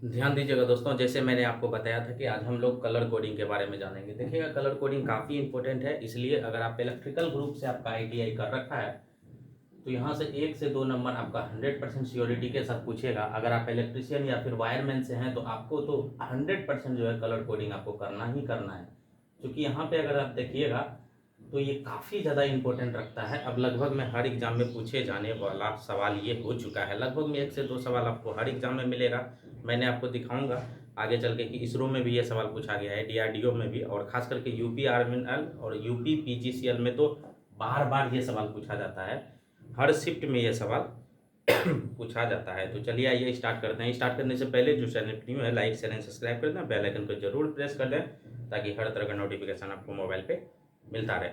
ध्यान दीजिएगा दोस्तों, जैसे मैंने आपको बताया था कि आज हम लोग कलर कोडिंग के बारे में जानेंगे। देखिएगा, कलर कोडिंग काफ़ी इंपॉर्टेंट है, इसलिए अगर आप इलेक्ट्रिकल ग्रुप से आपका आईटीआई कर रखा है तो यहाँ से 1 से 2 नंबर आपका 100% श्योरिटी के साथ पूछेगा। अगर आप इलेक्ट्रिशियन या फिर वायरमैन से हैं तो आपको तो 100% जो है कलर कोडिंग आपको करना ही करना है, क्योंकि यहाँ पे अगर आप देखिएगा तो ये काफ़ी ज़्यादा इंपॉर्टेंट रखता है। अब लगभग में हर एग्जाम में पूछे जाने वाला सवाल ये हो चुका है। लगभग में 1 से 2 सवाल आपको हर एग्जाम में मिलेगा। मैंने आपको दिखाऊंगा आगे चल के कि इसरो में भी ये सवाल पूछा गया है, डीआरडीओ में भी, और खास करके यूपी आर्मिनल और यूपी पीजीसीएल में तो बार बार ये सवाल पूछा जाता है। हर शिफ्ट में ये सवाल पूछा जाता है। तो चलिए आइए स्टार्ट करते हैं। स्टार्ट करने से पहले जो चैनल न्यू है, लाइक शेयर एंड सब्सक्राइब कर दें, बेल आइकन को जरूर प्रेस कर दें ताकि हर तरह का नोटिफिकेशन आपको मोबाइल पे मिलता रहे।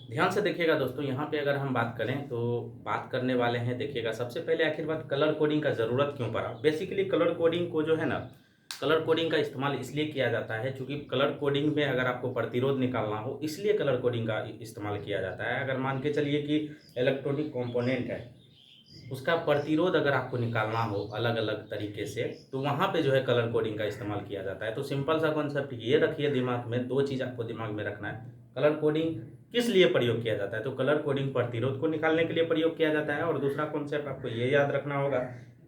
ध्यान से देखिएगा दोस्तों, यहाँ पे अगर हम बात करें तो बात करने वाले हैं, देखिएगा सबसे पहले आखिर बात कलर कोडिंग का ज़रूरत क्यों पड़ा। बेसिकली कलर कोडिंग को जो है ना, कलर कोडिंग का इस्तेमाल इसलिए किया जाता है क्योंकि कलर कोडिंग में अगर आपको प्रतिरोध निकालना हो इसलिए कलर कोडिंग का इस्तेमाल किया जाता है। अगर मान के चलिए कि इलेक्ट्रॉनिक कंपोनेंट है, उसका प्रतिरोध अगर आपको निकालना हो अलग अलग तरीके से, तो वहाँ पे जो है कलर कोडिंग का इस्तेमाल किया जाता है। तो सिंपल सा कॉन्सेप्ट ये रखिए दिमाग में, दो चीज़ आपको दिमाग में रखना है। कलर कोडिंग किस लिए प्रयोग किया जाता है, तो कलर कोडिंग प्रतिरोध को निकालने के लिए प्रयोग किया जाता है। और दूसरा कॉन्सेप्ट आपको ये याद रखना होगा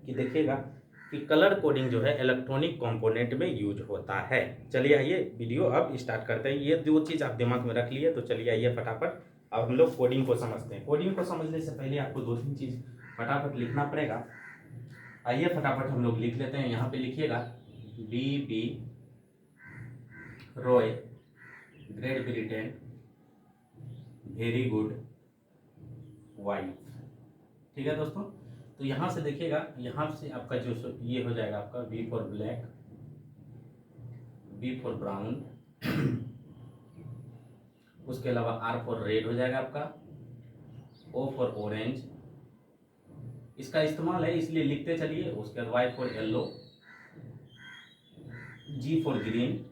कि देखिएगा कि कलर कोडिंग जो है इलेक्ट्रॉनिक कंपोनेंट में यूज होता है। चलिए आइए वीडियो अब स्टार्ट करते हैं। ये दो चीज़ आप दिमाग में रख लिए, तो चलिए आइए फटाफट अब हम लोग कोडिंग को समझते हैं। कोडिंग को समझने से पहले आपको 2-3 चीज़ फटाफट लिखना पड़ेगा। आइए फटाफट हम लोग लिख लेते हैं। यहाँ पे लिखिएगा B Roy, great Britain, very good wife. ठीक है दोस्तों, तो यहाँ से देखिएगा, यहाँ से आपका जो ये हो जाएगा आपका B for black, B for brown, उसके अलावा आर फॉर रेड हो जाएगा आपका, ओ फॉर ऑरेंज, इसका इस्तेमाल है इसलिए लिखते चलिए। उसके बाद Y for yellow, G for green,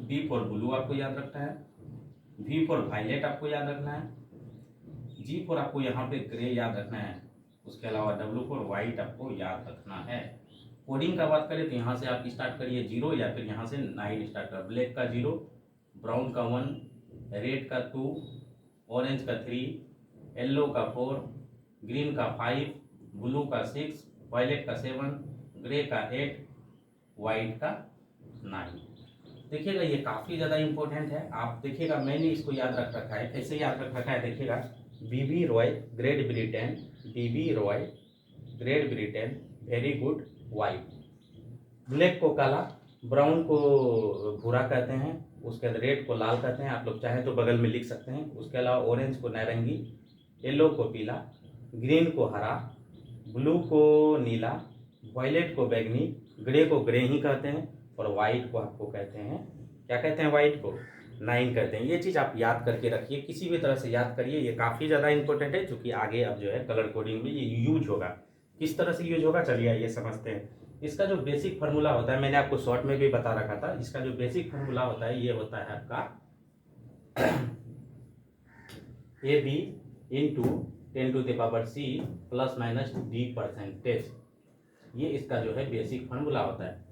B for blue आपको याद रखना है, वी फॉर वायलेट आपको याद रखना है, जी फॉर आपको यहाँ पे ग्रे याद रखना है, उसके अलावा डब्ल्यू फॉर वाइट आपको याद रखना है। कोडिंग का बात करें तो यहाँ से आप स्टार्ट करिए 0 या फिर यहाँ से 9 स्टार्ट कर। ब्लैक का 0, ब्राउन का 1, रेड का 2, ऑरेंज का 3, येलो का 4, ग्रीन का 5, ब्लू का 6, वायलेट का 7, ग्रे का 8, वाइट का 9। देखिएगा ये काफ़ी ज़्यादा इंपॉर्टेंट है। आप देखिएगा मैंने इसको याद रख रखा है, कैसे याद रख रखा है देखिएगा, BB Roy great Britain, BB Roy great Britain, very good white. Black को काला, ब्राउन को भूरा कहते हैं, उसके बाद रेड को लाल कहते हैं, आप लोग चाहें तो बगल में लिख सकते हैं। उसके अलावा ऑरेंज को नारंगी, येलो को पीला, ग्रीन को हरा, ब्लू को नीला, वायलेट को बैगनी, ग्रे को ग्रे ही कहते हैं, और वाइट को आपको कहते हैं, क्या कहते हैं, वाइट को 9 कहते हैं। ये चीज़ आप याद करके रखिए, किसी भी तरह से याद करिए, ये काफ़ी ज़्यादा इंपॉर्टेंट है क्योंकि आगे अब जो है कलर कोडिंग में ये यूज होगा। किस तरह से यूज होगा चलिए आइए समझते हैं। इसका जो बेसिक फार्मूला होता है, मैंने आपको शॉर्ट में भी बता रखा था, इसका जो बेसिक फार्मूला होता है ये होता है आपका A B into 10⁻C ± d%। ये इसका जो है बेसिक फार्मूला होता है।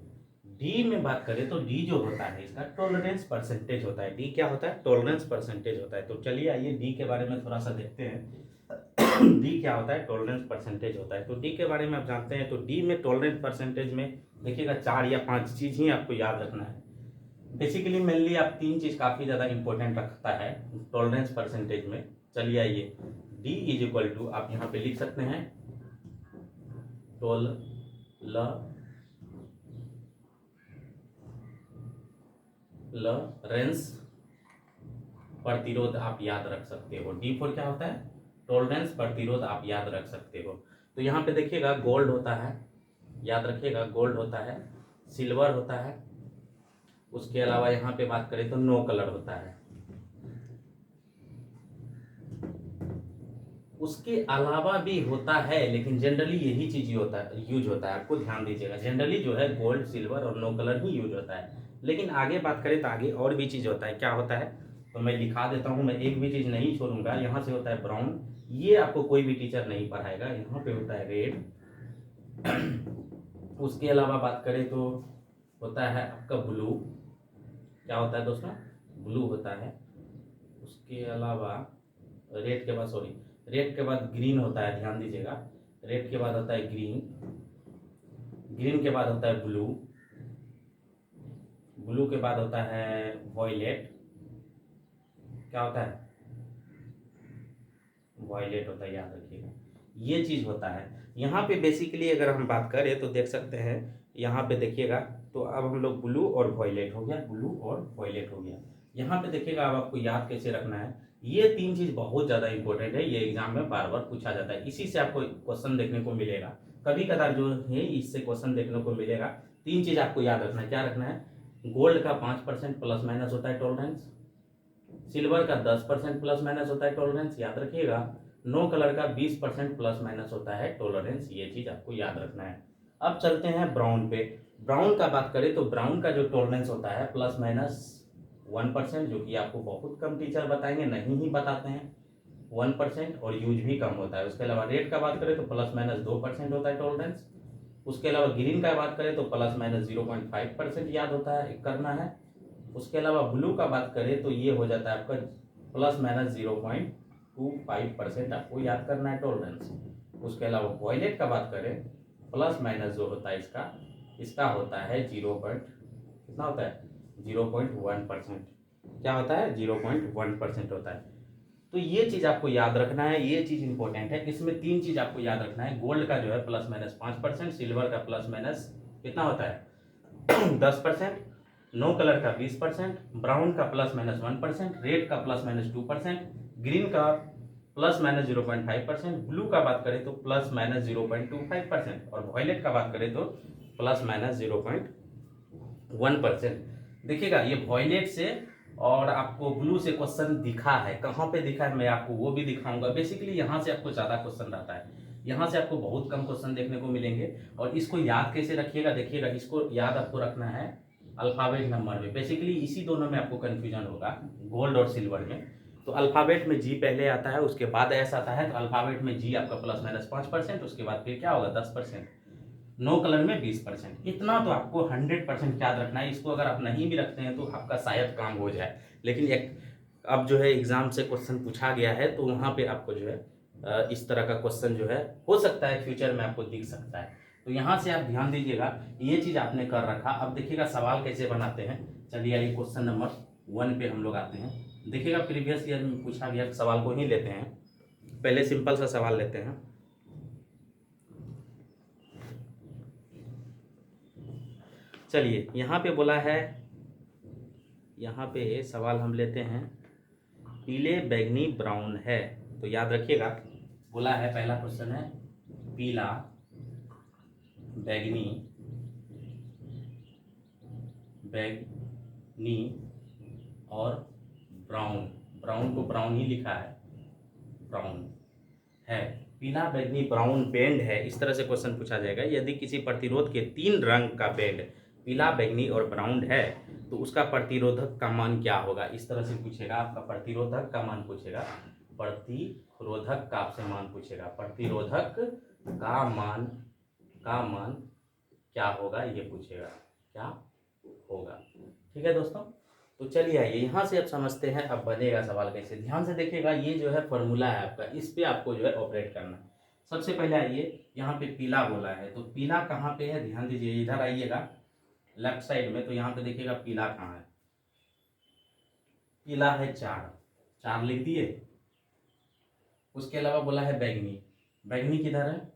डी में बात करें तो डी जो होता है इसका टॉलरेंस परसेंटेज होता है। डी क्या होता है, टॉलरेंस परसेंटेज होता है। तो चलिए आइए डी के बारे में थोड़ा सा देखते हैं। डी क्या होता है, टॉलरेंस परसेंटेज होता है। तो डी के बारे में आप जानते हैं, तो डी में टॉलरेंस परसेंटेज में देखिएगा 4 या 5 चीज़ ही आपको याद रखना है। बेसिकली मेनली आप 3 चीज़ काफ़ी ज़्यादा इंपॉर्टेंट रखता है टॉलरेंस परसेंटेज में। चलिए आइए, डी इज इक्वल टू आप यहाँ पे लिख सकते हैं टॉलरेंस प्रतिरोध आप याद रख सकते हो। डी फॉर क्या होता है, टॉलरेंस प्रतिरोध आप याद रख सकते हो। तो यहाँ पे देखिएगा गोल्ड होता है, याद रखिएगा गोल्ड होता है, सिल्वर होता है, उसके अलावा यहाँ पे बात करें तो नो कलर होता है। उसके अलावा भी होता है लेकिन जनरली यही चीज होता है, यूज होता है। आपको ध्यान दीजिएगा, जनरली जो है गोल्ड, सिल्वर और नो कलर ही यूज होता है। लेकिन आगे बात करें तो आगे और भी चीज होता है। क्या होता है तो मैं लिखा देता हूँ, मैं एक भी चीज नहीं छोड़ूंगा। यहाँ से होता है ब्राउन, ये आपको कोई भी टीचर नहीं पढ़ाएगा। यहाँ पे होता है रेड, उसके अलावा बात करें तो होता है आपका ब्लू। क्या होता है दोस्तों? ब्लू होता है। उसके अलावा रेड के बाद, सॉरी, रेड के बाद ग्रीन होता है, ध्यान दीजिएगा। रेड के बाद होता है ग्रीन, ग्रीन के बाद होता है ब्लू, ब्लू के बाद होता है वॉयलेट। क्या होता है? वॉयलेट होता है, याद रखिएगा। ये चीज़ होता है। यहाँ पे बेसिकली अगर हम बात करें तो देख सकते हैं, यहाँ पे देखिएगा तो अब हम लोग ब्लू और वॉयलेट हो गया, ब्लू और वॉयलेट हो गया। यहाँ पे देखिएगा अब आपको याद कैसे रखना है। ये तीन चीज़ बहुत ज़्यादा इंपॉर्टेंट है, ये एग्जाम में बार बार पूछा जाता है, इसी से आपको क्वेश्चन देखने को मिलेगा। कभी कदार जो है इससे क्वेश्चन देखने को मिलेगा। तीन चीज़ आपको याद रखना है। क्या रखना है? गोल्ड का 5% प्लस माइनस होता है टॉलरेंस, सिल्वर का 10% प्लस माइनस होता है टॉलरेंस, याद रखिएगा। नो कलर का 20% प्लस माइनस होता है टॉलरेंस, ये चीज आपको याद रखना है। अब चलते हैं ब्राउन पे। ब्राउन का बात करें तो ब्राउन का जो टॉलरेंस होता है प्लस माइनस 1%, जो कि आपको बहुत कम टीचर बताएंगे, नहीं ही बताते हैं 1%, और यूज भी कम होता है। उसके अलावा रेड का बात करें तो प्लस माइनस 2% होता है टॉलरेंस। उसके अलावा ग्रीन का बात करें तो प्लस माइनस 0.5% याद होता है, करना है। उसके अलावा ब्लू का बात करें तो ये हो जाता है आपका प्लस माइनस 0.25% आपको याद करना है टॉलरेंस। उसके अलावा वॉयलेट का बात करें, प्लस माइनस जो होता है इसका इसका होता है कितना होता है? 0.1%। क्या होता है? 0.1% होता है। तो ये चीज़ आपको याद रखना है, ये चीज़ इंपॉर्टेंट है। इसमें तीन चीज़ आपको याद रखना है। गोल्ड का जो है प्लस माइनस 5%, सिल्वर का प्लस माइनस कितना होता है? 10%, नो कलर का 20%, ब्राउन का प्लस माइनस 1%, रेड का प्लस माइनस 2%, ग्रीन का प्लस माइनस 0.5%, ब्लू का बात करें तो प्लस माइनस 0.25%, और वॉयलेट का बात करें तो प्लस माइनस 0.1%। देखिएगा ये वॉयलेट से और आपको ब्लू से क्वेश्चन दिखा है, कहाँ पे दिखा है मैं आपको वो भी दिखाऊंगा। बेसिकली यहाँ से आपको ज़्यादा क्वेश्चन रहता है, यहाँ से आपको बहुत कम क्वेश्चन देखने को मिलेंगे। और इसको याद कैसे रखिएगा? देखिएगा, इसको याद आपको रखना है अल्फ़ाबेट नंबर में। बेसिकली इसी दोनों में आपको कन्फ्यूजन होगा, गोल्ड और सिल्वर में। तो अल्फ़ाबेट में जी पहले आता है, उसके बाद एस आता है। तो अल्फ़ाबेट में जी आपका प्लस माइनस 5%, उसके बाद फिर क्या होगा? 10%, नो कलर में 20%। इतना तो आपको 100% याद रखना है। इसको अगर आप नहीं भी रखते हैं तो आपका शायद काम हो जाए, लेकिन एक अब जो है एग्जाम से क्वेश्चन पूछा गया है तो वहाँ पे आपको जो है इस तरह का क्वेश्चन जो है हो सकता है फ्यूचर में आपको दिख सकता है। तो यहाँ से आप ध्यान दीजिएगा, ये चीज़ आपने कर रखा। अब देखिएगा सवाल कैसे बनाते हैं। चलिए आइए क्वेश्चन नंबर 1 पे हम लोग आते हैं। देखिएगा प्रीवियस ईयर में पूछा गया सवाल को ही लेते हैं। पहले सिंपल सा सवाल लेते हैं। चलिए यहाँ पे बोला है, यहाँ पे सवाल हम लेते हैं, पीले बैगनी ब्राउन है। तो याद रखिएगा, बोला है पहला क्वेश्चन है पीला बैगनी, बैगनी और ब्राउन, ब्राउन को ब्राउन ही लिखा है, ब्राउन है। पीला बैगनी ब्राउन बैंड है, इस तरह से क्वेश्चन पूछा जाएगा। यदि किसी प्रतिरोध के 3 रंग का बैंड पीला बैगनी और ब्राउन है तो उसका प्रतिरोधक का मान क्या होगा? इस तरह से पूछेगा, आपका प्रतिरोधक का मान पूछेगा, प्रतिरोधक का आपसे मान पूछेगा, प्रतिरोधक का मान क्या होगा ये पूछेगा, क्या होगा। ठीक है दोस्तों, तो चलिए आइए यहाँ से अब समझते हैं अब बनेगा सवाल कैसे। ध्यान से देखिएगा, ये जो है फॉर्मूला है आपका, इस पे आपको जो है ऑपरेट करना है। सबसे पहले आइए, यहाँ पे पीला बोला है तो पीला कहाँ पे है? ध्यान दीजिए, इधर आइएगा लेफ्ट साइड में, तो यहाँ पे देखिएगा पीला कहाँ है। पीला है 4 लिख दिए। उसके अलावा बोला है बैगनी, बैगनी किधर है?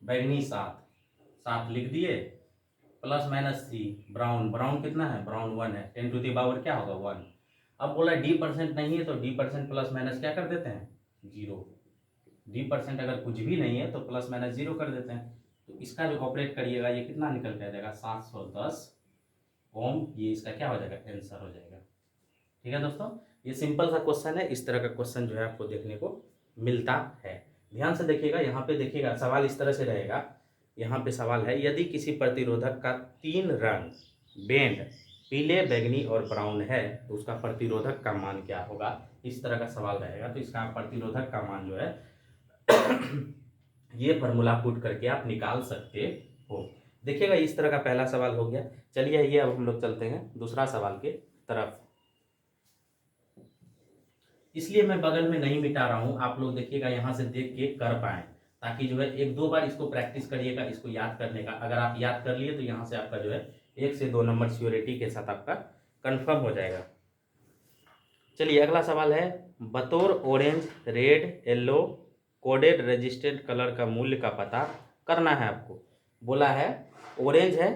बैगनी 7 लिख दिए। प्लस माइनस सी, ब्राउन, ब्राउन कितना है? ब्राउन 1 है, 10 टू द पावर क्या होगा? 1। अब बोला D% नहीं है तो D% प्लस माइनस क्या कर देते हैं? 0। D% अगर कुछ भी नहीं है तो प्लस माइनस 0 कर देते हैं। तो इसका जो ऑपरेट करिएगा ये कितना निकल के आ जाएगा? 710 ओम। ये इसका क्या हो जाएगा? आंसर हो जाएगा। ठीक है दोस्तों, ये सिंपल सा क्वेश्चन है। इस तरह का क्वेश्चन जो है आपको देखने को मिलता है। ध्यान से देखिएगा, यहाँ पे देखिएगा सवाल इस तरह से रहेगा। यहाँ पे सवाल है, यदि किसी प्रतिरोधक का 3 रंग बैंड पीले बैगनी और ब्राउन है तो उसका प्रतिरोधक का मान क्या होगा? इस तरह का सवाल रहेगा। तो इसका प्रतिरोधक का मान जो है ये फार्मूला पुट करके आप निकाल सकते हो। देखिएगा इस तरह का पहला सवाल हो गया। चलिए ये अब हम लोग चलते हैं दूसरा सवाल के तरफ। इसलिए मैं बगल में नहीं मिटा रहा हूँ, आप लोग देखिएगा यहाँ से देख के कर पाएँ, ताकि जो है एक दो बार इसको प्रैक्टिस करिएगा इसको याद करने का। अगर आप याद कर लिए तो यहाँ से आपका जो है 1 से 2 नंबर श्योरिटी के साथ आपका कंफर्म हो जाएगा। चलिए अगला सवाल है, बतौर orange, red, yellow coded resistant colour का मूल्य का पता करना है आपको। बोला है ऑरेंज है,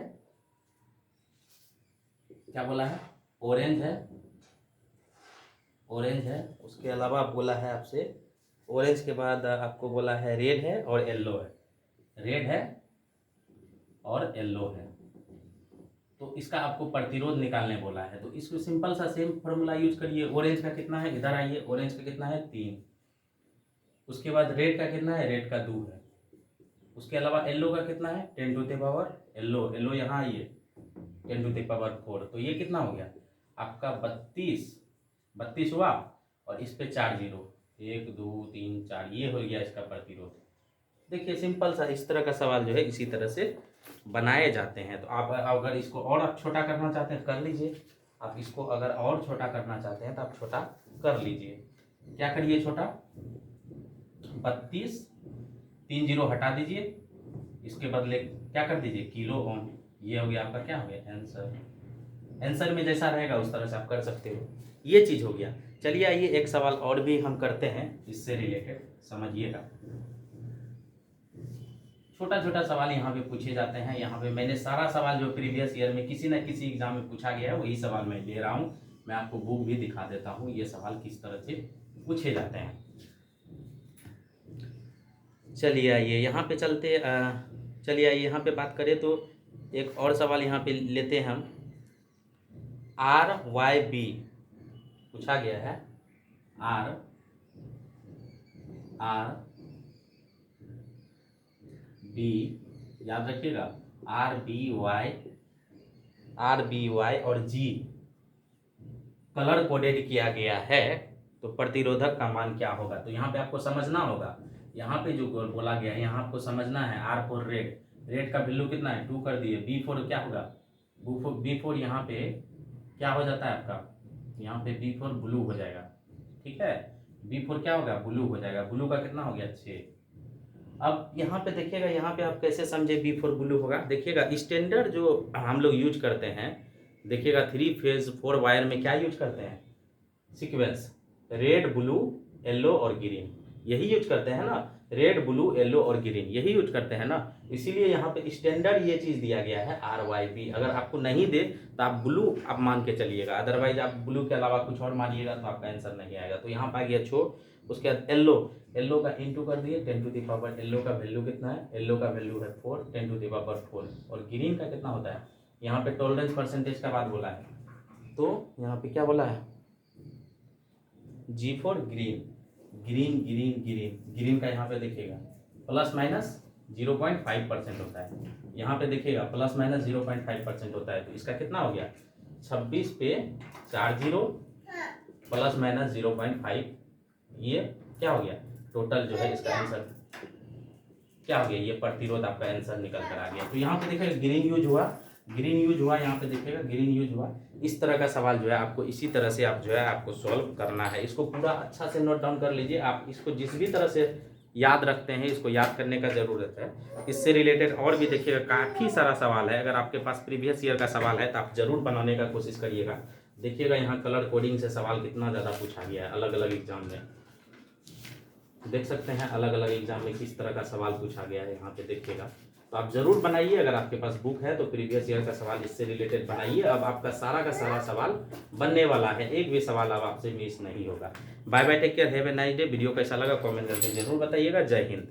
क्या बोला है, ऑरेंज है, ऑरेंज है, उसके अलावा बोला है आपसे ऑरेंज के बाद आपको बोला है रेड है और येलो है, रेड है और येलो है। तो इसका आपको प्रतिरोध निकालने बोला है। तो इसको सिंपल सा सेम फॉर्मूला यूज करिए। ऑरेंज का कितना है, इधर आइए, ऑरेंज का कितना है 3, उसके बाद रेड का कितना है, रेड का 2 है, उसके अलावा येलो का कितना है 10 to the power, yellow yellow यहाँ आइए 10 टू द पावर 4। तो ये कितना हो गया आपका 32 हुआ, और इस पे 4 जीरो, 1 2 3 4, ये हो गया इसका प्रतिरोध। देखिए सिंपल सा इस तरह का सवाल जो है इसी तरह से बनाए जाते हैं। तो आप अगर इसको और आप छोटा करना चाहते हैं कर लीजिए, आप इसको अगर और छोटा करना चाहते हैं तो आप छोटा कर लीजिए। क्या करिए छोटा, 32, 3 जीरो हटा दीजिए, इसके बदले क्या कर दीजिए किलो ओम। ये हो गया आपका क्या हो गया आंसर। आंसर में जैसा रहेगा उस तरह से आप कर सकते हो। ये चीज़ हो गया। चलिए आइए एक सवाल और भी हम करते हैं इससे रिलेटेड, समझिएगा। छोटा छोटा सवाल यहाँ पे पूछे जाते हैं। यहाँ पे मैंने सारा सवाल जो प्रीवियस ईयर में किसी न किसी एग्जाम में पूछा गया है वही सवाल मैं ले रहा हूँ। मैं आपको बुक भी दिखा देता हूँ ये सवाल किस तरह से पूछे जाते हैं। चलिए आइए यहाँ पे चलते, चलिए आइए यहाँ पे बात करें तो एक और सवाल यहाँ पे लेते हैं हम। RYB पूछा गया है, RB, याद रखिएगा RBY और G कलर कोडेड किया गया है, तो प्रतिरोधक का मान क्या होगा। तो यहाँ पे आपको समझना होगा, यहाँ पे जो बोला गया है यहाँ आपको समझना है। R4 रेड, रेड का वैल्यू कितना है 2 कर दिए। B4 क्या होगा, B4 यहाँ पे क्या हो जाता है आपका, यहाँ पे B4 ब्लू हो जाएगा, ठीक है। B4 क्या होगा, ब्लू हो जाएगा। ब्लू का कितना हो गया 6। अब यहाँ पे देखिएगा, यहाँ पे आप कैसे समझे B4 ब्लू होगा। देखिएगा स्टैंडर्ड जो हम लोग यूज करते हैं, देखिएगा 3 फेज 4 वायर में क्या यूज करते हैं, सीक्वेंस रेड ब्लू येलो और ग्रीन, यही यूज करते हैं ना। रेड ब्लू येलो और ग्रीन यही यूज करते हैं ना। इसीलिए यहाँ पे स्टैंडर्ड ये चीज़ दिया गया है RYB। अगर आपको नहीं दे तो आप ब्लू आप मान के चलिएगा, अदरवाइज आप ब्लू के अलावा कुछ और मानिएगा तो आपका आंसर नहीं आएगा। तो यहाँ पर आ गया छो। उसके बाद येलो, येलो का इंटू कर दिए 10 टू द पावर, येलो का वैल्यू कितना है, येलो का वैल्यू है 4, 10 टू द पावर 4। और ग्रीन का कितना होता है, यहाँ पे टॉलरेंस परसेंटेज का बात बोला है, तो यहाँ पे क्या बोला है G4 green, green green green, green का यहाँ पे देखिएगा प्लस माइनस 0.5% होता है। यहाँ पे देखिएगा प्लस माइनस 0.5% होता है। तो इसका कितना हो गया 26 पे 4 जीरो प्लस माइनस 0.5, ये क्या हो गया टोटल जो है इसका आंसर क्या हो गया, ये प्रतिरोध आपका आंसर निकल कर आ गया। तो यहाँ पे देखिएगा ग्रीन यूज हुआ, ग्रीन यूज हुआ, यहाँ पे देखिएगा ग्रीन यूज हुआ। इस तरह का सवाल जो है आपको इसी तरह से आप जो है आपको सॉल्व करना है। इसको पूरा अच्छा से नोट डाउन कर लीजिए। आप इसको जिस भी तरह से याद रखते हैं इसको याद करने का ज़रूरत है। इससे रिलेटेड और भी देखिएगा काफ़ी सारा सवाल है। अगर आपके पास प्रीवियस ईयर का सवाल है तो आप ज़रूर बनाने का कोशिश करिएगा। देखिएगा यहाँ कलर कोडिंग से सवाल कितना ज़्यादा पूछा गया है अलग अलग एग्जाम में, देख सकते हैं अलग अलग एग्जाम में किस तरह का सवाल पूछा गया है यहाँ पे देखिएगा। तो आप जरूर बनाइए, अगर आपके पास बुक है तो प्रीवियस ईयर का सवाल इससे रिलेटेड बनाइए। अब आपका सारा का सारा सवाल बनने वाला है, एक भी सवाल अब आपसे मिस नहीं होगा। Bye bye, take care, have a nice day. Video कैसा लगा कमेंट करके जरूर बताइएगा। जय हिंद।